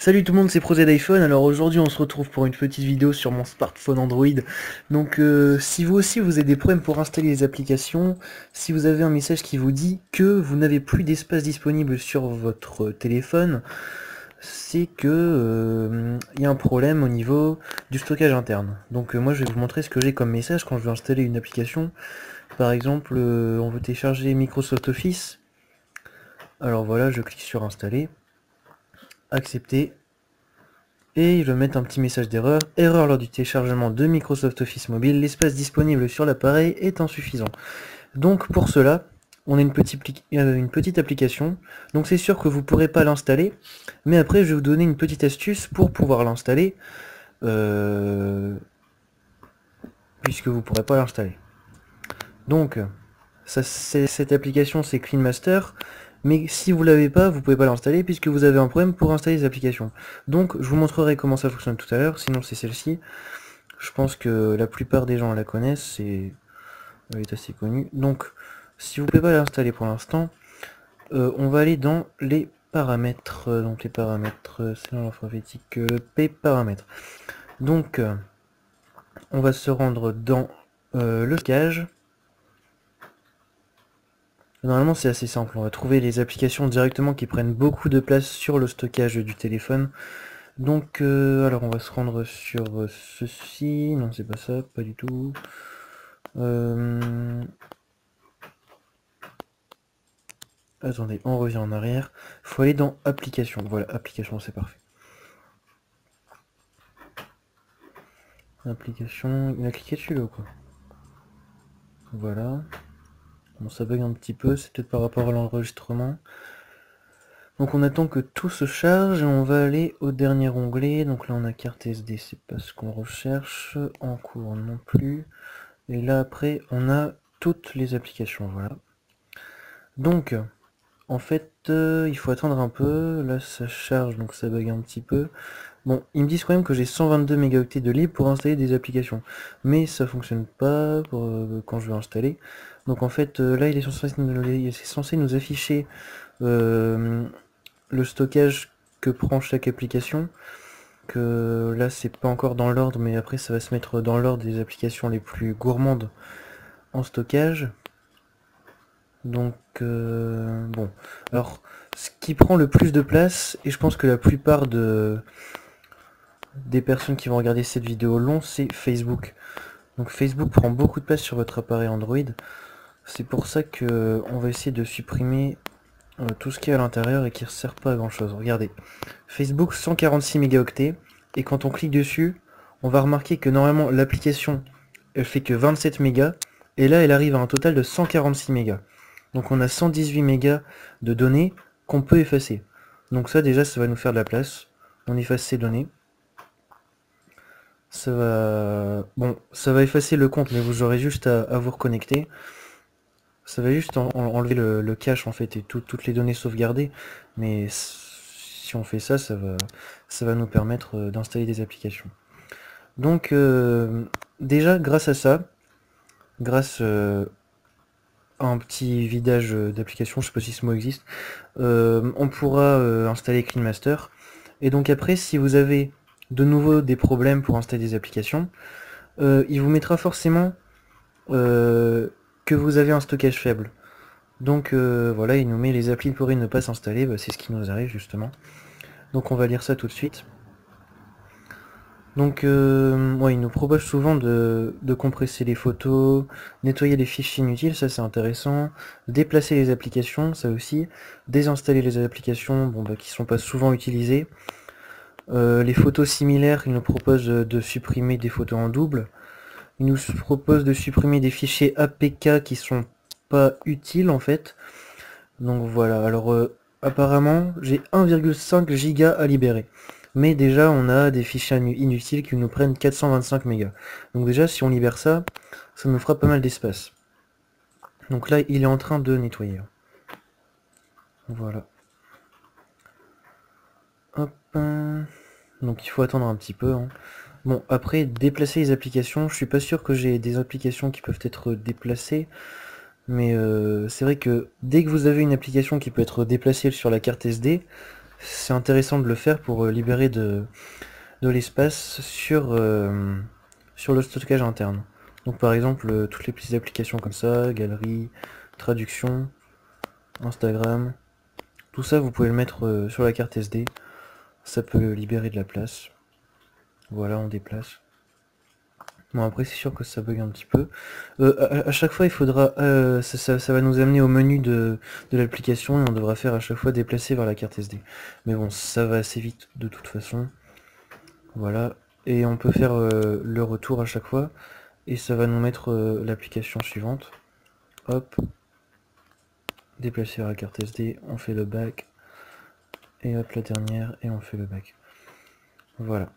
Salut tout le monde, c'est Prozed iPhone. Alors aujourd'hui on se retrouve pour une petite vidéo sur mon smartphone Android. Donc si vous aussi vous avez des problèmes pour installer les applications, si vous avez un message qui vous dit que vous n'avez plus d'espace disponible sur votre téléphone, c'est que y a un problème au niveau du stockage interne. Donc moi je vais vous montrer ce que j'ai comme message quand je veux installer une application. Par exemple on veut télécharger Microsoft Office. Alors voilà, je clique sur installer, accepter. Et il va mettre un petit message d'erreur. Erreur lors du téléchargement de Microsoft Office Mobile. L'espace disponible sur l'appareil est insuffisant. Donc pour cela, on a une petite application. Donc c'est sûr que vous ne pourrez pas l'installer. Mais après, je vais vous donner une petite astuce pour pouvoir l'installer. Puisque vous ne pourrez pas l'installer. Donc, cette application, c'est Clean Master. Mais si vous l'avez pas, vous pouvez pas l'installer puisque vous avez un problème pour installer les applications. Donc je vous montrerai comment ça fonctionne tout à l'heure, sinon c'est celle-ci. Je pense que la plupart des gens la connaissent, elle est assez connue. Donc si vous pouvez pas l'installer pour l'instant, on va aller dans les paramètres. Donc les paramètres, c'est dans l'alphabétique P paramètres. Donc on va se rendre dans le stockage. Normalement c'est assez simple, on va trouver les applications directement qui prennent beaucoup de place sur le stockage du téléphone. Donc alors on va se rendre sur ceci, non c'est pas ça, pas du tout. Attendez, on revient en arrière. Faut aller dans application, voilà, application c'est parfait. Application, il a cliqué dessus là ou quoi? Voilà. Bon ça bug un petit peu, c'est peut-être par rapport à l'enregistrement. Donc on attend que tout se charge et on va aller au dernier onglet. Donc là on a carte SD, c'est pas ce qu'on recherche. En cours non plus. Et là après on a toutes les applications, voilà. Donc en fait il faut attendre un peu. Là ça charge donc ça bug un petit peu. Bon, ils me disent quand même que j'ai 122 mégaoctets de libre pour installer des applications. Mais ça fonctionne pas quand je veux installer. Donc en fait là il est censé nous afficher le stockage que prend chaque application, que là c'est pas encore dans l'ordre, mais après ça va se mettre dans l'ordre des applications les plus gourmandes en stockage. Donc bon, alors ce qui prend le plus de place, et je pense que la plupart des personnes qui vont regarder cette vidéo long, c'est Facebook. Donc Facebook prend beaucoup de place sur votre appareil Android. C'est pour ça que on va essayer de supprimer tout ce qui est à l'intérieur et qui ne sert pas à grand chose. Regardez, Facebook 146 mégaoctets, et quand on clique dessus, on va remarquer que normalement l'application elle fait que 27 mégas, et là elle arrive à un total de 146 mégas. Donc on a 118 mégas de données qu'on peut effacer. Donc ça déjà ça va nous faire de la place. On efface ces données. Ça va effacer le compte, mais vous aurez juste à vous reconnecter. Ça va juste enlever le cache en fait et toutes les données sauvegardées, mais si on fait ça, ça va nous permettre d'installer des applications. Donc déjà grâce à ça, grâce à un petit vidage d'application, je sais pas si ce mot existe, on pourra installer Clean Master. Et donc après, si vous avez de nouveau des problèmes pour installer des applications, il vous mettra forcément que vous avez un stockage faible. Donc voilà, il nous met les applis pourraient ne pas s'installer, bah, c'est ce qui nous arrive justement. Donc on va lire ça tout de suite. Donc ouais, il nous propose souvent de compresser les photos, nettoyer les fichiers inutiles, ça c'est intéressant, déplacer les applications, ça aussi, désinstaller les applications bon, bah, qui sont pas souvent utilisées. Les photos similaires, il nous propose de supprimer des photos en double. Il nous propose de supprimer des fichiers APK qui sont pas utiles en fait. Donc voilà, alors apparemment j'ai 1,5 giga à libérer. Mais déjà on a des fichiers inutiles qui nous prennent 425 mégas. Donc déjà si on libère ça, ça nous fera pas mal d'espace. Donc là il est en train de nettoyer. Voilà. Hop. Donc il faut attendre un petit peu. Hein. Bon après déplacer les applications, je suis pas sûr que j'ai des applications qui peuvent être déplacées. Mais c'est vrai que dès que vous avez une application qui peut être déplacée sur la carte SD, c'est intéressant de le faire pour libérer de l'espace sur le stockage interne. Donc par exemple, toutes les petites applications comme ça, galerie, traduction, Instagram, tout ça vous pouvez le mettre sur la carte SD, ça peut libérer de la place. Voilà, on déplace. Bon après c'est sûr que ça bug un petit peu. À chaque fois il faudra... ça va nous amener au menu de l'application et on devra faire à chaque fois déplacer vers la carte SD. Mais bon, ça va assez vite de toute façon. Voilà. Et on peut faire le retour à chaque fois. Et ça va nous mettre l'application suivante. Hop. Déplacer vers la carte SD, on fait le back. Et hop la dernière et on fait le back. Voilà.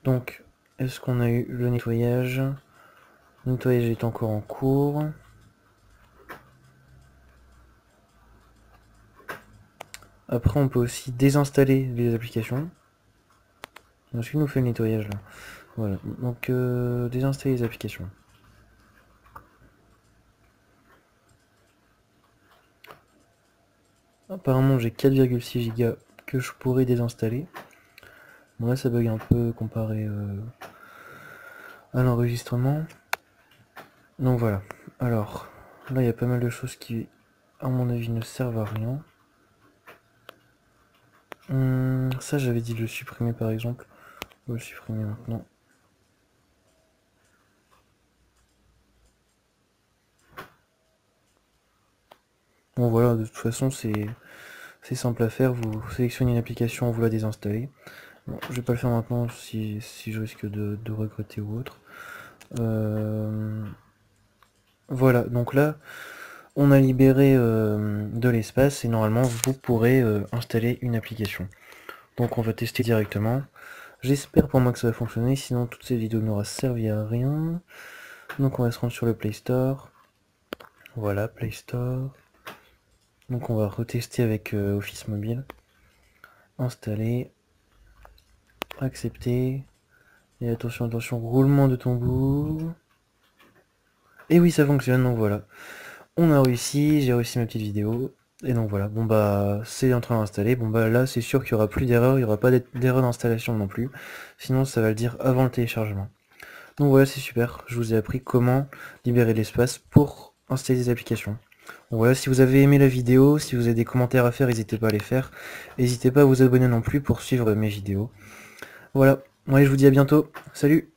Donc, est-ce qu'on a eu le nettoyage? Le nettoyage est encore en cours. Après, on peut aussi désinstaller les applications. Est-ce qu'il nous fait le nettoyage là? Voilà, donc désinstaller les applications. Apparemment, j'ai 4,6 Go que je pourrais désinstaller. Bon, là, ça bug un peu comparé à l'enregistrement. Donc voilà. Alors, là, il y a pas mal de choses qui, à mon avis, ne servent à rien. Ça, j'avais dit de le supprimer, par exemple. On va le supprimer maintenant. Bon, voilà, de toute façon, c'est simple à faire. Vous sélectionnez une application, vous la désinstallez. Bon, je vais pas le faire maintenant si je risque de regretter ou autre. Voilà, donc là, on a libéré de l'espace et normalement vous pourrez installer une application. Donc on va tester directement. J'espère pour moi que ça va fonctionner, sinon toutes ces vidéos n'aura servi à rien. Donc on va se rendre sur le Play Store. Voilà, Play Store. Donc on va retester avec Office Mobile. Installer. Accepter. Et attention, attention, roulement de tambour. Et oui, ça fonctionne, donc voilà. On a réussi, j'ai réussi ma petite vidéo. Et donc voilà, bon bah c'est en train d'installer. Bon bah là c'est sûr qu'il n'y aura plus d'erreur, il n'y aura pas d'erreur d'installation non plus. Sinon ça va le dire avant le téléchargement. Donc voilà, c'est super, je vous ai appris comment libérer l'espace pour installer des applications. Donc voilà, si vous avez aimé la vidéo, si vous avez des commentaires à faire, n'hésitez pas à les faire. N'hésitez pas à vous abonner non plus pour suivre mes vidéos. Voilà, moi je vous dis à bientôt, salut!